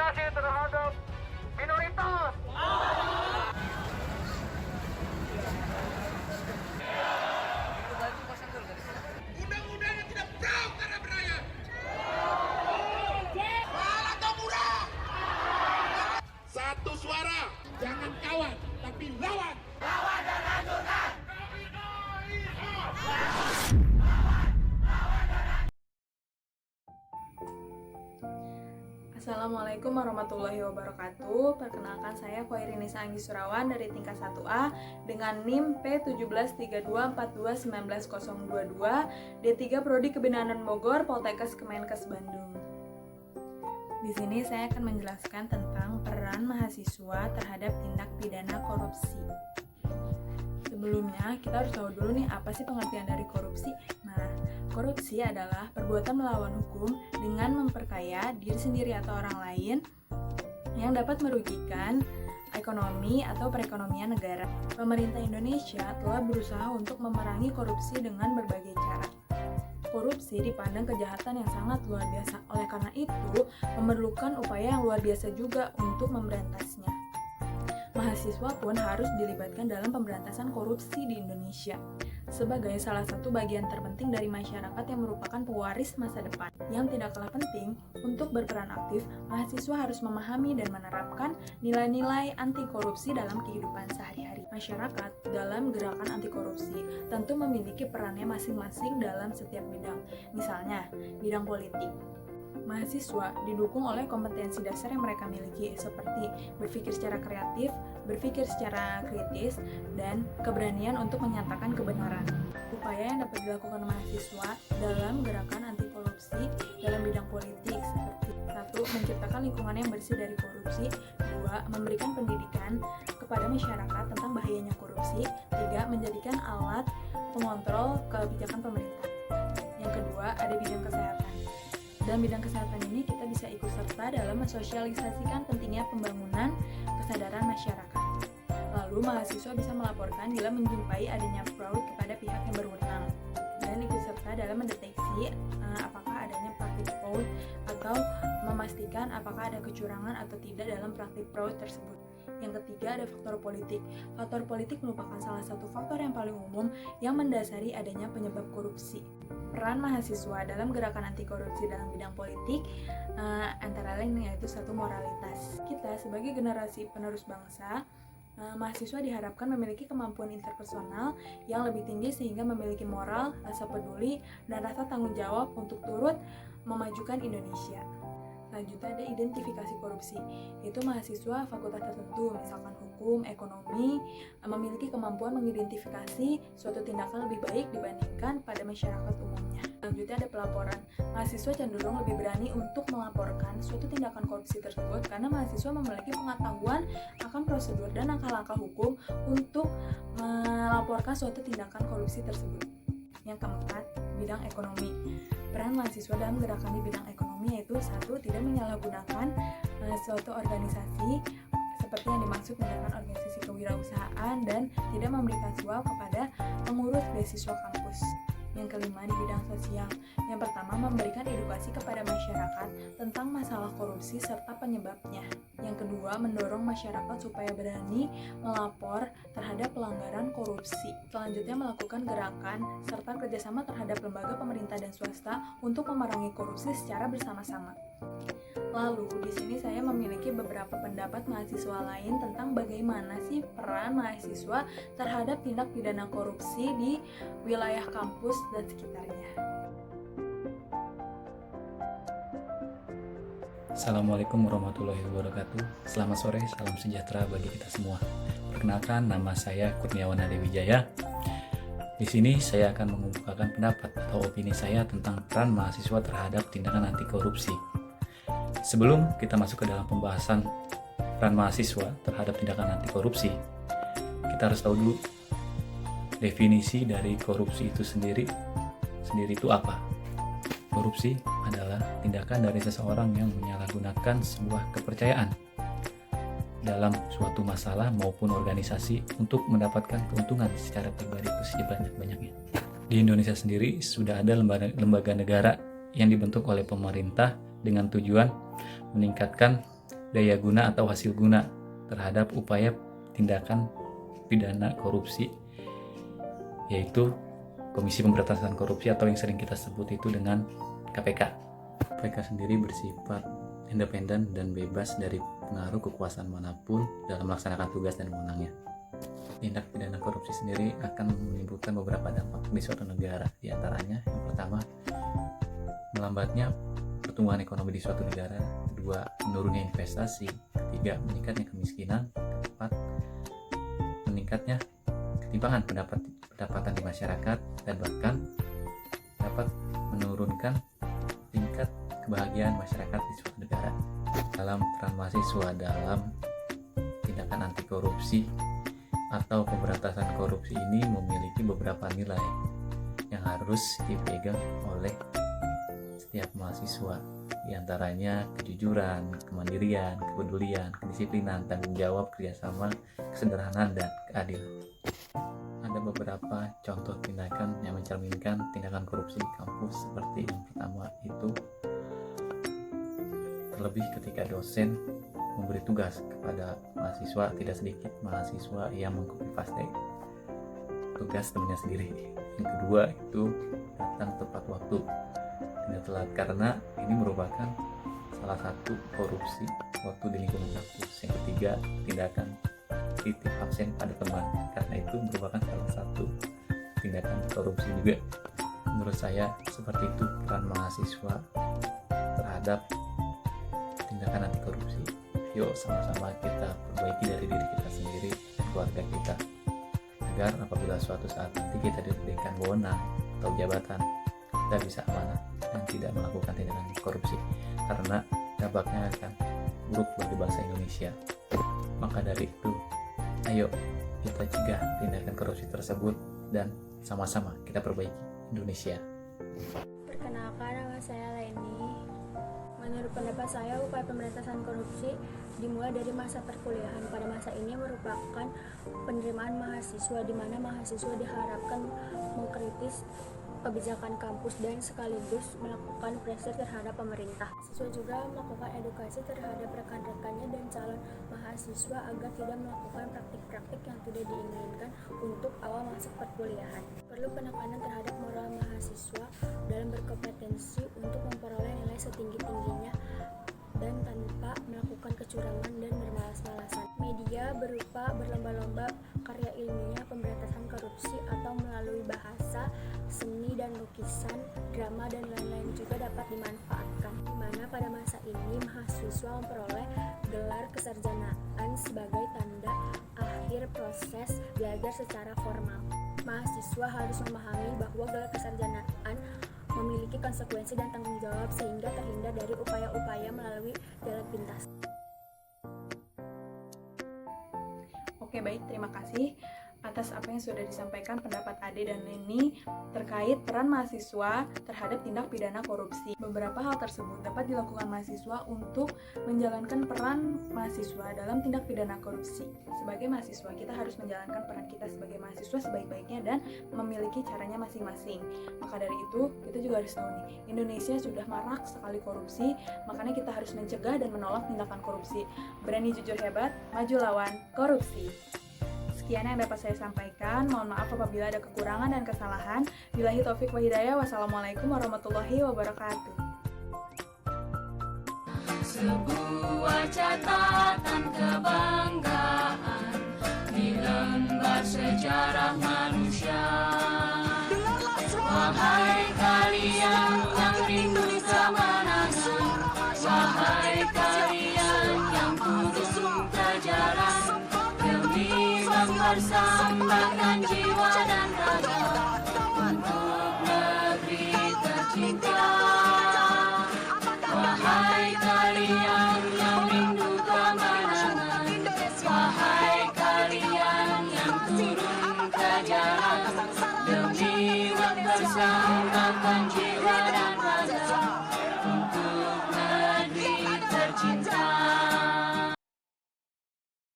diskriminasi terhadap minoritas. Undang-undangnya tidak pro karena beraya. Mahal atau murah? Satu suara, jangan kawan, tapi lawan. Lawan dan hancurkan. Assalamualaikum warahmatullahi wabarakatuh. Perkenalkan saya Khoirinisa Anggi Surawan dari tingkat 1A dengan NIM P1732421922 D3 Prodi Kebendaharaan Bogor, Poltekkes Kemenkes Bandung. Di sini saya akan menjelaskan tentang peran mahasiswa terhadap tindak pidana korupsi. Sebelumnya, kita harus tahu dulu nih apa sih pengertian dari korupsi. Nah, korupsi adalah perbuatan melawan hukum dengan memperkaya diri sendiri atau orang lain yang dapat merugikan ekonomi atau perekonomian negara. Pemerintah Indonesia telah berusaha untuk memerangi korupsi dengan berbagai cara. Korupsi dipandang kejahatan yang sangat luar biasa. Oleh karena itu, memerlukan upaya yang luar biasa juga untuk memberantasnya. Mahasiswa pun harus dilibatkan dalam pemberantasan korupsi di Indonesia sebagai salah satu bagian terpenting dari masyarakat yang merupakan pewaris masa depan. Yang tidak kalah penting, untuk berperan aktif, mahasiswa harus memahami dan menerapkan nilai-nilai anti korupsi dalam kehidupan sehari-hari. Masyarakat dalam gerakan anti korupsi tentu memiliki perannya masing-masing dalam setiap bidang. Misalnya, bidang politik. Mahasiswa didukung oleh kompetensi dasar yang mereka miliki seperti berpikir secara kreatif, berpikir secara kritis, dan keberanian untuk menyatakan kebenaran. Upaya yang dapat dilakukan mahasiswa dalam gerakan anti korupsi dalam bidang politik seperti 1. Menciptakan lingkungan yang bersih dari korupsi. 2. Memberikan pendidikan kepada masyarakat tentang bahayanya korupsi. 3. Menjadikan alat pengontrol kebijakan pemerintah. Yang kedua, ada bidang kesehatan. Dalam bidang kesehatan ini kita bisa ikut serta dalam mensosialisasikan pentingnya pembangunan kesadaran masyarakat. Lalu mahasiswa bisa melaporkan bila menjumpai adanya fraud kepada pihak yang berwenang dan ikut serta dalam mendeteksi apakah adanya praktik fraud atau memastikan apakah ada kecurangan atau tidak dalam praktik fraud tersebut. Yang ketiga, ada faktor politik. Faktor politik merupakan salah satu faktor yang paling umum yang mendasari adanya penyebab korupsi. Peran mahasiswa dalam gerakan anti korupsi dalam bidang politik antara lain yaitu 1. Moralitas. Kita sebagai generasi penerus bangsa, mahasiswa diharapkan memiliki kemampuan interpersonal yang lebih tinggi sehingga memiliki moral, rasa peduli, dan rasa tanggung jawab untuk turut memajukan Indonesia. Selanjutnya ada identifikasi korupsi, yaitu mahasiswa fakultas tertentu, misalkan hukum, ekonomi, memiliki kemampuan mengidentifikasi suatu tindakan lebih baik dibandingkan pada masyarakat umumnya. Selanjutnya ada pelaporan. Mahasiswa cenderung lebih berani untuk melaporkan suatu tindakan korupsi tersebut karena mahasiswa memiliki pengetahuan akan prosedur dan langkah-langkah hukum untuk melaporkan suatu tindakan korupsi tersebut. Yang keempat, bidang ekonomi. Peran mahasiswa dalam gerakan di bidang ekonomi yaitu 1. Tidak menyalahgunakan suatu organisasi seperti yang dimaksud misalkan organisasi kewirausahaan dan tidak memberikan suap kepada pengurus beasiswa kampus. Yang kelima, di bidang sosial. Yang pertama, memberikan edukasi kepada masyarakat tentang masalah korupsi serta penyebabnya. Yang kedua, mendorong masyarakat supaya berani melapor terhadap pelanggaran korupsi. Selanjutnya, melakukan gerakan serta kerjasama terhadap lembaga pemerintah dan swasta untuk memerangi korupsi secara bersama-sama. Lalu, di sini saya memiliki beberapa pendapat mahasiswa lain tentang bagaimana sih peran mahasiswa terhadap tindak pidana korupsi di wilayah kampus dan sekitarnya. Assalamualaikum warahmatullahi wabarakatuh. Selamat sore, salam sejahtera bagi kita semua. Perkenalkan, nama saya Kurniawan Ade Wijaya. Di sini saya akan mengemukakan pendapat atau opini saya tentang peran mahasiswa terhadap tindakan anti korupsi. Sebelum kita masuk ke dalam pembahasan peran mahasiswa terhadap tindakan anti korupsi, kita harus tahu dulu definisi dari korupsi itu sendiri itu apa. Korupsi adalah tindakan dari seseorang yang menyalahgunakan sebuah kepercayaan dalam suatu masalah maupun organisasi untuk mendapatkan keuntungan secara pribadi itu sebanyak-banyaknya. Di Indonesia sendiri sudah ada lembaga negara yang dibentuk oleh pemerintah dengan tujuan meningkatkan daya guna atau hasil guna terhadap upaya tindakan pidana korupsi, yaitu Komisi Pemberantasan Korupsi atau yang sering kita sebut itu dengan KPK. KPK sendiri bersifat independen dan bebas dari pengaruh kekuasaan manapun dalam melaksanakan tugas dan wewenangnya. Tindak pidana korupsi sendiri akan menimbulkan beberapa dampak di suatu negara. Di antaranya, yang pertama, melambatnya pertumbuhan ekonomi di suatu negara. Kedua, menurunnya investasi. Ketiga, meningkatnya kemiskinan. Keempat, meningkatnya ketimpangan pendapatan di masyarakat, dan bahkan dapat menurunkan tingkat kebahagiaan masyarakat di suatu negara. Dalam peran mahasiswa dalam tindakan anti korupsi atau pemberantasan korupsi ini memiliki beberapa nilai yang harus dipegang oleh setiap mahasiswa, di antaranya kejujuran, kemandirian, kepedulian, kedisiplinan, tanggung jawab, kerjasama, kesederhanaan, dan keadilan. Ada beberapa contoh tindakan yang mencerminkan tindakan korupsi di kampus, seperti yang pertama itu terlebih ketika dosen memberi tugas kepada mahasiswa. Tidak sedikit mahasiswa yang mengcopy paste tugas temannya sendiri. Yang kedua itu datang tepat waktu, tidak telat, karena ini merupakan salah satu korupsi waktu di lingkungan kampus. Yang ketiga, tindakan titip absen pada teman, karena itu merupakan salah satu tindakan korupsi juga. Menurut saya seperti itu peran mahasiswa terhadap tindakan anti korupsi. Yuk sama-sama kita perbaiki dari diri kita sendiri dan keluarga kita, agar apabila suatu saat nanti kita diberikan wewenang atau jabatan, kita bisa amanah dan tidak melakukan tindakan korupsi, karena dampaknya akan buruk bagi bangsa Indonesia. Maka dari itu, ayo kita cegah tindakan korupsi tersebut dan sama-sama kita perbaiki Indonesia. Perkenalkan, nama saya Leni. Menurut pendapat saya, upaya pemberantasan korupsi dimulai dari masa perkuliahan. Pada masa ini merupakan penerimaan mahasiswa, di mana mahasiswa diharapkan mengkritis kebijakan kampus dan sekaligus melakukan pressure terhadap pemerintah. Mahasiswa juga melakukan edukasi terhadap rekan-rekannya dan calon mahasiswa agar tidak melakukan praktik-praktik yang tidak diinginkan untuk awal masuk perkuliahan. Perlu penekanan terhadap moral mahasiswa dalam berkompetensi untuk memperoleh nilai setinggi-tingginya dan tanpa melakukan kecurangan dan bermalas-malasan. Media berupa berlomba-lomba karya ilmiah pemberantasan korupsi atau melalui bahasa, seni dan lukisan, drama dan lain-lain juga dapat dimanfaatkan, di mana pada masa ini mahasiswa memperoleh gelar kesarjanaan sebagai tanda akhir proses belajar secara formal. Mahasiswa harus memahami bahwa gelar kesarjanaan memiliki konsekuensi dan tanggung jawab sehingga terhindar dari upaya-upaya melalui jalan pintas. Oke, baik, terima kasih atas apa yang sudah disampaikan pendapat Ade dan Leni terkait peran mahasiswa terhadap tindak pidana korupsi. Beberapa hal tersebut dapat dilakukan mahasiswa untuk menjalankan peran mahasiswa dalam tindak pidana korupsi. Sebagai mahasiswa, kita harus menjalankan peran kita sebagai mahasiswa sebaik-baiknya dan memiliki caranya masing-masing. Maka dari itu, kita juga harus tahu nih, Indonesia sudah marak sekali korupsi, makanya kita harus mencegah dan menolak tindakan korupsi. Berani jujur hebat, maju lawan korupsi. Sekian yang dapat saya sampaikan. Mohon maaf apabila ada kekurangan dan kesalahan. Billahi taufik wa hidayah. Wassalamualaikum warahmatullahi wabarakatuh. Sebuah catatan kebanggaan di lembar sejarah manusia. Wahai kalian yang rindu kemenangan, wahai kalian yang turun ke jalan demi mempersembahkan jiwa dan raga untuk negeri tercinta. Wahai kalian yang rindu kemenangan, wahai kalian yang turun ke jalan demi mempersembahkan